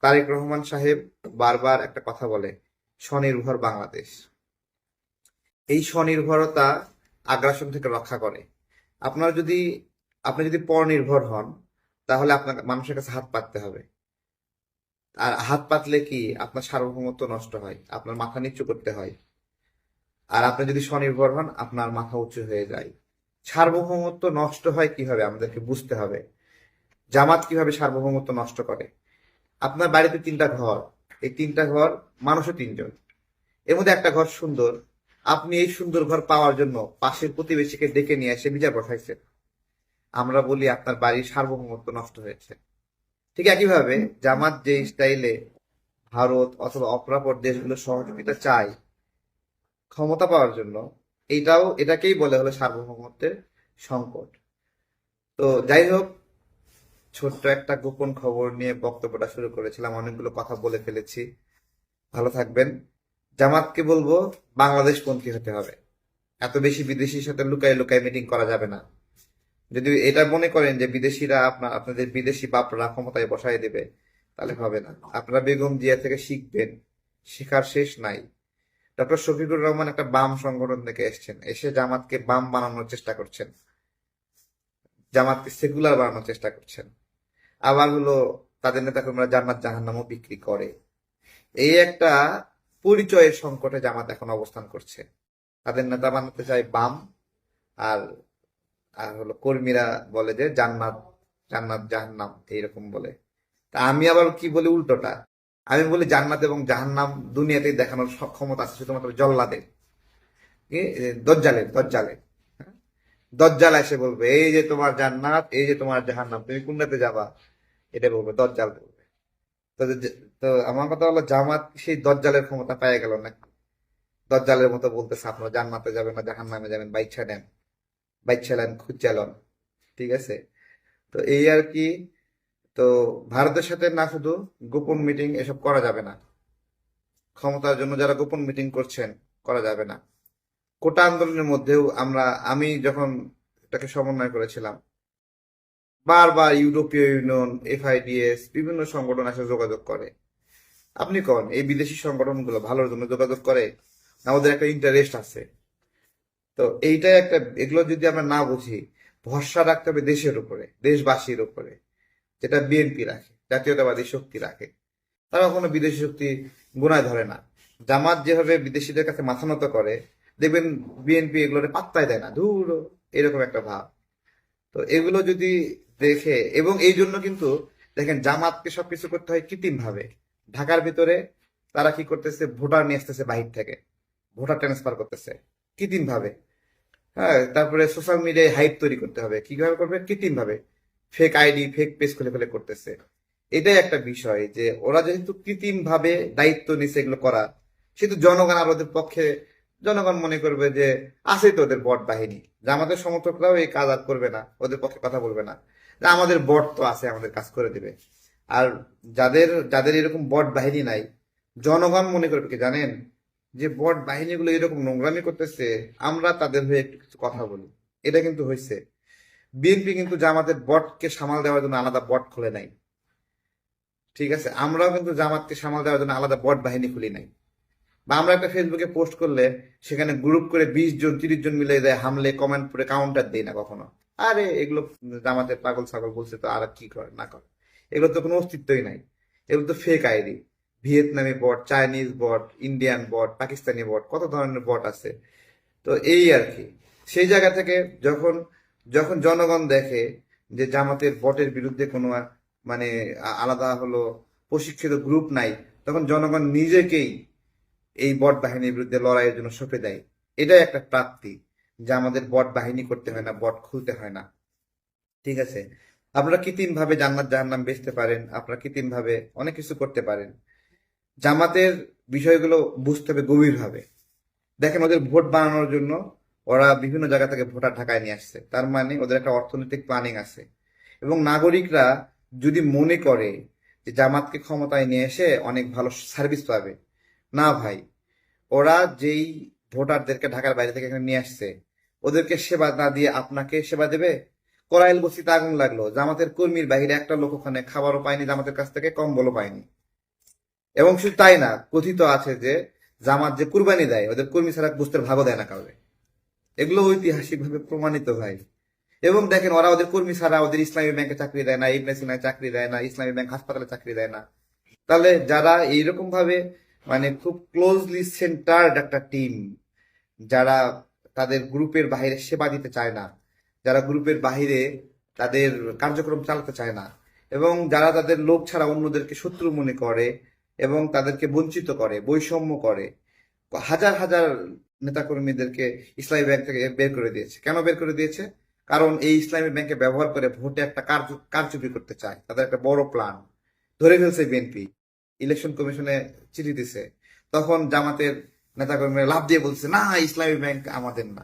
তারেক রহমান সাহেব বারবার একটা কথা বলে, স্বনির্ভর বাংলাদেশ। এই স্বনির্ভরতা আগ্রাসন থেকে রক্ষা করে। আপনার যদি আপনি যদি পরনির্ভর হন, তাহলে আপনাকে মানুষের কাছে হাত পাততে হবে। আর হাত পাতলে কি আপনার সার্বভৌমত্ব নষ্ট হয়, আপনার মাথা নিচু করতে হয়। আর আপনি যদি স্বনির্ভর হন, আপনার মাথা উঁচু হয়ে যায়। সার্বভৌমত্ব নষ্ট হয় কিভাবে আমাদেরকে বুঝতে হবে। জামাত কিভাবে সার্বভৌমত্ব নষ্ট করে। আপনার বাড়িতে 3টা ঘর, এই 3টা ঘর, মানুষও 3জন, এর মধ্যে একটা ঘর সুন্দর। আপনি এই সুন্দর ঘর পাওয়ার জন্য পাশের প্রতিবেশীকে ডেকে নিয়ে এসে বিচার বসাইছেন। আমরা বলি আপনার বাড়ির সার্বভৌমত্ব নষ্ট হয়েছে। ঠিক একইভাবে জামাত যে স্টাইলে ভারত অথবা অপরাপর দেশগুলো সহযোগিতা চায় ক্ষমতা পাওয়ার জন্য, এটাকেই বলে হলো সার্বভৌমত্বের সংকট। তো যাই হোক, ছোট্ট একটা গোপন খবর নিয়ে বক্তব্যটা শুরু করেছিলাম, অনেকগুলো কথা বলে ফেলেছি। ভালো থাকবেন। জামাতকে বলবো বাংলাদেশপন্থী হতে হবে। এত বেশি বিদেশির সাথে লুকায় লুকায় মিটিং করা যাবে না। যদি এটা মনে করেন যে বিদেশিরা আপনাদের বিদেশি বাপরা ক্ষমতায় বসায় দেবে, তাহলে হবে না। আপনারা বেগম জিয়া থেকে শিখবেন, শেখার শেষ নাই। ডক্টর শফিকুর রহমান একটা বাম সংগঠন থেকে এসছেন, এসে জামাতকে বাম বানানোর চেষ্টা করছেন, জামাতকে সেকুলার বানানোর চেষ্টা করছেন। আবার হলো তাদের নেতাকর্মীরা জান্নাত জাহান্নামও বিক্রি করে। এই একটা পরিচয়ের সংকটে জামাত এখন অবস্থান করছে। তাদের নেতা বানাতে চায় বাম, আর আর হলো কর্মীরা বলে যে জান্নাত, জান্নাত জাহান্নাম এইরকম বলে। তা আমি আবার কি বলি উল্টোটা, আমি বলি জান্নাত এবং জাহান্নাম দুনিয়াতেই দেখানোর ক্ষমতা আছে শুধুমাত্র জল্লাদের, কি দজ্জালের দজ্জালের হ্যাঁ? দজ্জাল এসে বলবে এই যে তোমার জান্নাত, এই যে তোমার জাহান্নাম, তুমি কোনটাতে যাবা, এটা বলবে দজ্জাল বলবে। তো তো আমার কথা হলো জামাত সেই দজ্জালের ক্ষমতা পেয়ে গেল না। দজ্জালের মতো বলতেছে আপনারা জান্নাতে যাবেন না জাহান্নামে যাবেন, বাইচ্ছা নেন, বাইচ্ছা নেন, খুঁজা লন। ঠিক আছে। তো এই আর কি। তো ভারতের সাথে না শুধু গোপন মিটিং এসব করা যাবে না। ক্ষমতার জন্য যারা গোপন মিটিং করছেন, করা যাবে না। কোটা আন্দোলনের মধ্যেও আমি যখন এটাকে সমন্বয় করেছিলাম, বারবার ইউরোপীয় ইউনিয়ন, এফআইডিএস, বিভিন্ন সংগঠন এসে যোগাযোগ করে। আপনি কোন এই বিদেশি সংগঠনগুলো ভালোর জন্য যোগাযোগ করে না, ওদের একটা ইন্টারেস্ট আছে। তো এইটাই একটা, এগুলো যদি আমরা না বুঝি, ভরসা রাখতে হবে দেশের উপরে, দেশবাসীর উপরে, যেটা বিএনপি রাখে, জাতীয়তাবাদী শক্তি রাখে। তারা কোনো বিদেশি শক্তি গুনায় ধরে না। জামাত যেভাবে বিদেশিদের কাছে মাথা নত করে, দেখবেন বিএনপি এগুলোরে পাত্তাই দেয় না, ধুর, এরকম একটা ভাব। তো এগুলো যদি দেখে, এবং এই জন্য কিন্তু দেখেন জামাতকে সবকিছু করতে হয় কৃত্রিম ভাবে। ঢাকার ভিতরে তারা কি করতেছে, ভোটার নিয়ে আসতেছে বাহির থেকে, ভোটার ট্রান্সফার করতেছে কৃত্রিম ভাবে। হ্যাঁ, তারপরে সোশ্যাল মিডিয়ায় হাইপ তৈরি করতে হবে, কিভাবে করবে, কৃত্রিম ভাবে, ফেক আইডি, ফেক পেজ খুলে খুলে করতেছে। এটাই একটা বিষয় যে ওরা যেহেতু কৃত্রিম ভাবে দায়িত্ব নিছে এগুলো করা, সেহেতু জনগণ আর ওদের পক্ষে, জনগণ মনে করবে যে আছে তো ওদের বট বাহিনী, যে আমাদের সমর্থকরাও এই কাজ আর করবে না, ওদের পক্ষে কথা বলবে না, যে আমাদের বট তো আছে, আমাদের কাজ করে দিবে। আর যাদের যাদের এরকম বট বাহিনী নাই, জনগণ মনে করবে কি জানেন, যে বট বাহিনীগুলো এরকম নোংরামি করতেছে, আমরা তাদের হয়ে একটু কিছু কথা বলি। এটা কিন্তু হয়েছে। বিএনপি কিন্তু জামাতের বটকে সামাল দেওয়ার জন্য আলাদা বট খুলে নাই। ঠিক আছে, আমরাও কিন্তু জামাতকে সামাল দেওয়ার জন্য আলাদা বট বাহিনী খুলি নাই। বা আমরা একটা ফেসবুকে পোস্ট করলে সেখানে গ্রুপ করে 20 জন 30 জন মিলে যায়, হামলে কমেন্ট করে কাউন্টার দেই না কখনো। আরে এগুলো জামাতের পাগল ছাগল বলছে, তো আর কি করে না করে, এগুলো তো কোনো অস্তিত্বই নাই। এগুলো তো ফেক আইডি, ভিয়েতনামি বট, চাইনিজ বট, ইন্ডিয়ান বট, পাকিস্তানি বট, কত ধরনের বট আছে। তো এই আর কি। সেই জায়গা থেকে যখন যখন জনগণ দেখে যে জামাতের বটের বিরুদ্ধে কোনো মানে আলাদা হলো প্রশিক্ষিত গ্রুপ নাই, তখন জনগণ নিজেকেই এই বট বাহিনীর বিরুদ্ধে লড়াইয়ের জন্য সঁপে দেয়। এটাই একটা প্রাপ্তি, যে আমাদের বট বাহিনী করতে হয় না, বট খুলতে হয় না। ঠিক আছে। আপনারা কৃত্রিম ভাবে জান্নাত জাহান্নাম বেচতে পারেন, আপনারা কৃত্রিম ভাবে অনেক কিছু করতে পারেন। জামাতের বিষয়গুলো বুঝতে হবে গভীরভাবে। দেখেন, ওদের ভোট বানানোর জন্য ওরা বিভিন্ন জায়গা থেকে ভোটার ঢাকায় নিয়ে আসছে, তার মানে ওদের একটা অর্থনৈতিক প্ল্যানিং আছে। এবং নাগরিকরা যদি মনে করে যে জামাতকে ক্ষমতায় নিয়ে এসে অনেক ভালো সার্ভিস পাবে, না ভাই, ওরা যেই ভোটারদেরকে ঢাকার বাইরে থেকে এখানে নিয়ে আসছে, ওদেরকে সেবা না দিয়ে আপনাকে সেবা দেবে? করাইল বস্তিতে আগুন লাগলো, জামাতের কর্মীর বাইরে একটা লোক ওখানে খাবারও পায়নি জামাতের কাছ থেকে, কম্বলও পায়নি। এবং শুধু তাই না, কথিত আছে যে জামাত যে কুরবানি দেয় ওদের কর্মী ছাড়া গোস্তের ভাগও দেয় না কাউকে। এগুলো ঐতিহাসিকভাবে প্রমাণিত ভাই। এবং দেখেন ওরা ওদের কর্মী ছাড়া ওদের ইসলামী ব্যাংকে চাকরি দেয় না, ইবনে সিনায় চাকরি দেয় না, ইসলামী ব্যাংক হাসপাতালে চাকরি দেয় না। তাহলে যারা এইরকম ভাবে মানে খুব ক্লোজলি সেন্টার্ড একটা টিম, যারা তাদের গ্রুপের বাইরে সেবা দিতে চায় না, যারা গ্রুপের বাইরে তাদের কার্যক্রম চালাতে চায় না, এবং যারা তাদের লোক ছাড়া অন্যদেরকে শত্রু মনে করে এবং তাদেরকে বঞ্চিত করে, বৈষম্য করে, হাজার হাজার নেতাকর্মীদেরকে ইসলামী ব্যাংক থেকে বের করে দিয়েছে। কেন বের করে দিয়েছে? কারণ এই ইসলামী ব্যাংকে ব্যবহার করে ভোটে একটা কারচুপি করতে চায়, তাদের একটা বড় প্ল্যান। ধরে ফেলছে বিএনপি, ইলেকশন কমিশনে চিঠি দিছে, তখন জামাতের নেতাকর্মীরা লাভ দিয়ে বলছে না ইসলামী ব্যাংক আমাদের না।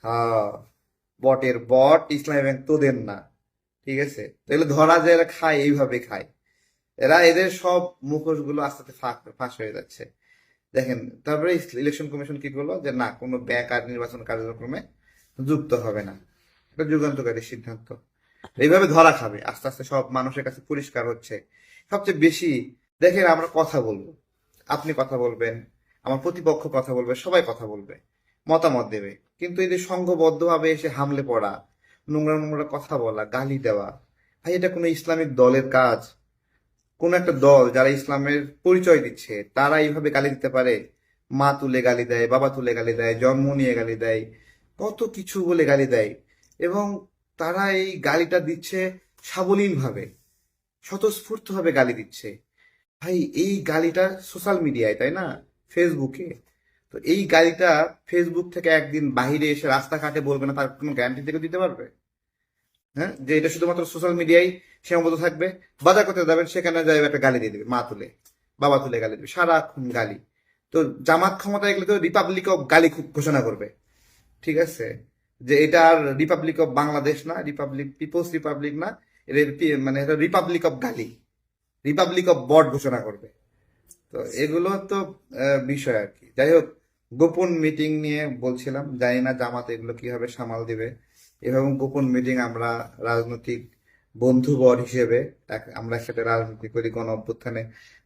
হ্যাঁ, বটের বট, ইসলামী ব্যাংক তোদের না। ঠিক আছে, তাহলে ধরা যায় এরা খায়, এইভাবে খায় এরা। এদের সব মুখোশ গুলো আস্তে আস্তে ফাঁস হয়ে যাচ্ছে। দেখেন, তারপরে ইলেকশন কমিশন কি করলো যে না, কোনো ব্যাংক আর নির্বাচন কার্যক্রমে যুক্ত হবে না। এটা যুগান্তকারী সিদ্ধান্ত। এইভাবে ধরা খাবে, আস্তে আস্তে সব মানুষের কাছে পরিষ্কার হচ্ছে। সবচেয়ে বেশি দেখেন, আমরা কথা বলবো, আপনি কথা বলবেন, আমার প্রতিপক্ষ কথা বলবে, সবাই কথা বলবে, মতামত দেবে, কিন্তু এই যে সংঘবদ্ধভাবে এসে হামলে পড়া, নোংরা নোংরা কথা বলা, গালি দেওয়া, ভাই এটা কোনো ইসলামিক দলের কাজ? কোন একটা দল যারা ইসলামের পরিচয় দিচ্ছে তারা এইভাবে গালি দিতে পারে? মা তুলে গালি দেয়, বাবা তুলে গালি দেয়, জন্ম নিয়ে গালি দেয়, কত কিছু বলে গালি দেয়। এবং তারা এই গালিটা দিচ্ছে সাবলীল ভাবে, স্বতঃস্ফূর্ত ভাবে গালি দিচ্ছে। ভাই এই গালিটা সোশ্যাল মিডিয়ায়, তাই না, ফেসবুকে। তো এই গালিটা ফেসবুক থেকে একদিন বাইরে এসে রাস্তাঘাটে বলবে না, তার কোনো গ্যারান্টি থেকে দিতে পারবে? হ্যাঁ, যে এটা শুধুমাত্র সোশ্যাল মিডিয়ায় সীমাবদ্ধ থাকবে? বাজার করতে যাবেন, সেখানে যাই একটা গালি দিয়ে দেবে, মা তুলে বাবা তুলে গালি দেবে, সারাক্ষণ গালি। তো জামাত ক্ষমতায় গেলে তো রিপাবলিক অফ গালি ঘোষণা করবে। ঠিক আছে, যে এটা আর রিপাবলিক অফ বাংলাদেশ না, রিপাবলিক পিপলস রিপাবলিক না, মানে এটা রিপাবলিক অফ গালি, রিপাবলিক অফ বট ঘোষণা করবে। তো এগুলো তো বিষয় আর কি। যাই হোক, গোপন মিটিং নিয়ে বলছিলাম, জানি না জামাত এগুলো কিভাবে সামাল দিবে। এভাবে গোপন মিটিং আমরা রাজনৈতিক বন্ধুবর হিসেবে আমরা একসাথে রাজনীতি করি, গণ অভ্যুত্থানে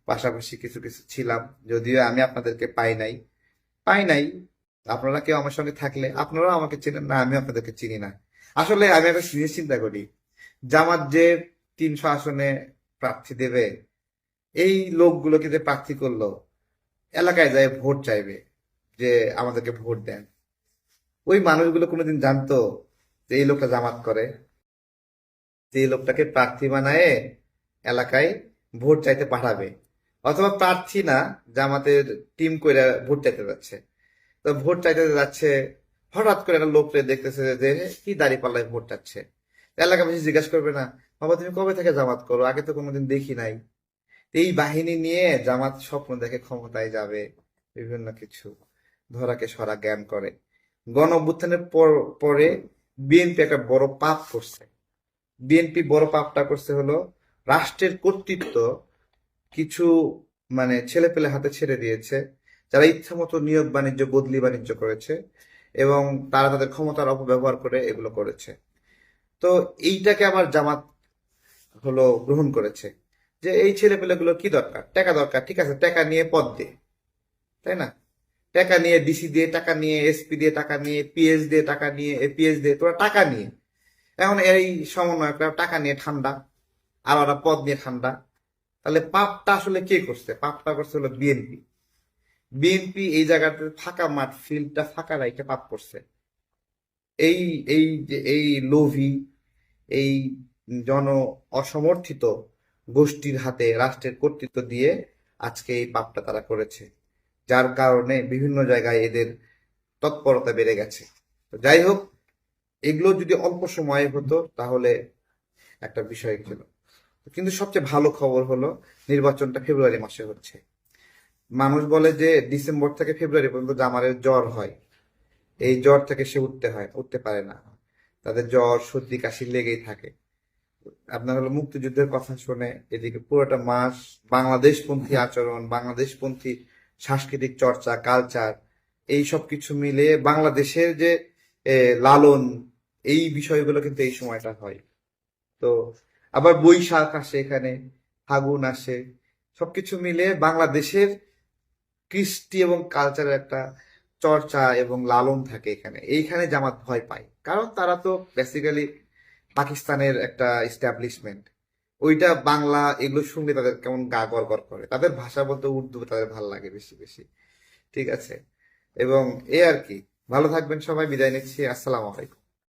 পাশাপাশি কিছু কিছু ছিলাম, যদিও আমি আপনাদেরকে পাই নাই। আপনারা কেউ আমার সঙ্গে থাকলে আপনারাও আমাকে চেনেন না, আমি আপনাদেরকে চিনি না। আসলে আমি একটা জিনিস চিন্তা করি, জামাত যে 300 আসনে প্রার্থী দেবে, এই লোকগুলোকে যে প্রার্থী করলো, এলাকায় যায় ভোট চাইবে যে আমাদেরকে ভোট দেন, ওই মানুষগুলো কোনোদিন জানতো যে এই লোকটা জামাত করে, যে এই লোকটাকে প্রার্থী বানায় এলাকায় ভোট চাইতে পাঠাবে? অথবা প্রার্থী না, জামাতের টিম কইরা ভোট চাইতে যাচ্ছে। তো ভোট চাইতে যাচ্ছে, হঠাৎ করে একটা লোককে দেখতেছে যে কি দাড়ি পাল্লায় ভোট চাচ্ছে, এলাকাবাসী জিজ্ঞাসা করবে না, বাবা তুমি কবে থেকে জামাত করো, আগে তো কোনোদিন দেখি নাই? এই বাহিনী নিয়ে জামাত স্বপ্ন দেখে ক্ষমতায় যাবে, বিভিন্ন কিছু ধরাকে সরা জ্ঞান করে। গণ অভ্যুত্থানের পরে বিএনপি একটা বড় পাপ করছে। বিএনপি বড় পাপটা করছে হলো রাষ্ট্রের কর্তৃত্ব কিছু মানে ছেলে পেলে হাতে ছেড়ে দিয়েছে, যারা ইচ্ছা মতো নিয়োগ বাণিজ্য, বদলি বাণিজ্য করেছে, এবং তারা তাদের ক্ষমতার অপব্যবহার করে এগুলো করেছে। তো এইটাকে আবার জামাত হলো গ্রহণ করেছে, যে এই ছেলে পেলেগুলো কি দরকার, টাকা দরকার, ঠিক আছে টাকা নিয়ে পদ দে, তাই না? টাকা নিয়ে ডিসি দিয়ে, টাকা নিয়ে এসপি দিয়ে, টাকা নিয়ে পিএস দিয়ে, টাকা নিয়ে এপিএস দিয়ে, তোরা টাকা নিয়ে। এখন এই সমন্বয়করা টাকা নিয়ে ঠান্ডা, আর ওরা পদ নিয়ে ঠান্ডা। তাহলে পাপটা আসলে কে করছে? পাপটা করছে হলো বিএনপি। বিএনপি এই জায়গাতে ফাঁকা মাঠ, ফিল্ডটা ফাঁকা রাইখে পাপ করছে। এই এই যে এই লোভী, এই জন অসমর্থিত গোষ্ঠীর হাতে রাষ্ট্রের কর্তৃত্ব দিয়ে আজকে এই পাপটা তারা করেছে, যার কারণে বিভিন্ন জায়গায় এদের তৎপরতা বেড়ে গেছে। তো যাই হোক, এগুলো যদি অল্প সময়ে হতো তাহলে একটা বিষয় ছিল। কিন্তু সবচেয়ে ভালো খবর হলো নির্বাচনটা ফেব্রুয়ারি মাসে হচ্ছে। মানুষ বলে যে ডিসেম্বর থেকে ফেব্রুয়ারি পর্যন্ত জামারের জ্বর হয়, এই জ্বর থেকে সে উঠতে পারে না, তাদের জ্বর সর্দি কাশি লেগেই থাকে। আপনার হলো মুক্তিযুদ্ধের কথা শুনে এদিকে পুরোটা মাস বাংলাদেশপন্থী আচরণ, বাংলাদেশপন্থী সাংস্কৃতিক চর্চা, কালচার, এই সব কিছু মিলে বাংলাদেশের যে লালন, এই বিষয়গুলো কিন্তু এই সময়টা হয়। তো আবার বৈশাখ আসে, এখানে ফাগুন আসে, সবকিছু মিলে বাংলাদেশের কৃষ্টি এবং কালচারের একটা চর্চা এবং লালন থাকে এখানে। এইখানে জামাত ভয় পায়, কারণ তারা তো বেসিক্যালি পাকিস্তানের একটা এস্টাবলিশমেন্ট। ওইটা বাংলা এগুলো শুনলে তাদের কেমন গা গড় করে, তাদের ভাষা বলতে উর্দু তাদের ভালো লাগে বেশি বেশি। ঠিক আছে, এবং এ আর কি। ভালো থাকবেন সবাই, বিদায় নিচ্ছি, আসসালামু আলাইকুম।